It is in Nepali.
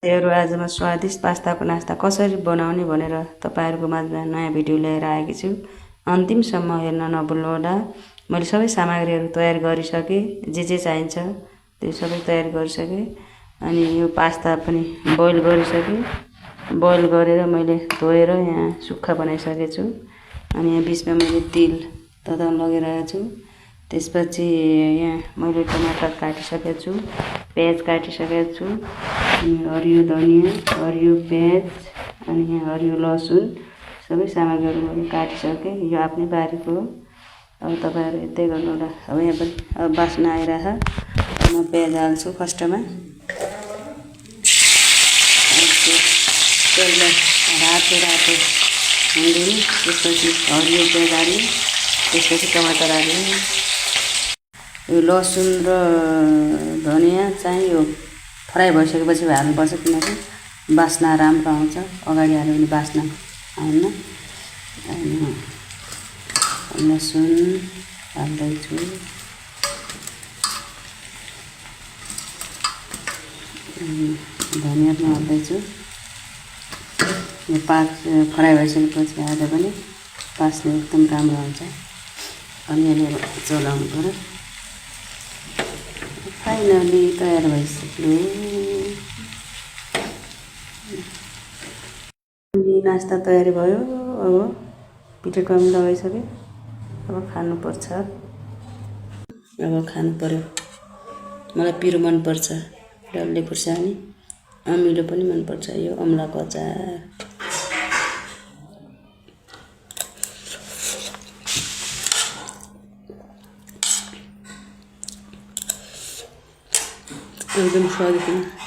आज म स्वादिष्ट पास्ताको नास्ता कसरी बनाउने भनेर तपाईहरुको माझमा नयाँ भिडियो लिएर आएकी छु। अन्तिमसम्म हेर्न नभुल्नुहोला। मैले सबै सामग्रीहरू तयार गरिसके, जे चाहिन्छ त्यो सबै तयार गरिसके। अनि यो पास्ता पनि बोइल गरिसके। बोइल गरेर मैले धोएर यहाँ सुक्खा बनाइसकेको छु। अनि यहाँ बीचमा मैले तिल तताउन लगाइरहेको छु। त्यसपछि यहाँ मैले टमाटर काटिसकेको छु, प्याज काटिसकेको छु, अनि हरियो धनिया, हरियो प्याज, अनि यहाँ हरियो लसुन सबै सामग्रीहरू मैले काटिसकेँ। यो आफ्नै बारीको हो। अब तपाईहरु यतै गर्नु होला। अब यहाँ पनि अब बास्ना आइरह। म प्याज हाल्छु फर्स्टमा। त्यसलाई रातो हुँदैन। त्यसपछि हरियो प्याज हाल्नु, त्यसपछि टमाटर हाल्नु। यो लसुन र धनिया चाहिँ यो फ्राई भइसकेपछि हाल्नुपर्छ, किनकि बास्ना राम्रो आउँछ। अगाडि हाल्यो भने बास्ना आउन्न। अनि लसुन हाल्दैछु, धनिया पनि हाल्दैछु। यो फ्राई भइसकेपछि हाल्यो भने बास्ना एकदम राम्रो आउँछ। अनि अहिले चलाउनु पर्यो। फाइनली तयार भइसक्यो। नास्ता तयारी भयो। अब पिठोमा पनि लगाइसकेँ। अब खानुपर्छ। अब खानु पर्यो। मलाई पिरो मनपर्छ, डल्ले खुर्सानी, अमिलो पनि मनपर्छ। यो अमलाको अचार एकदम स्वादिलो।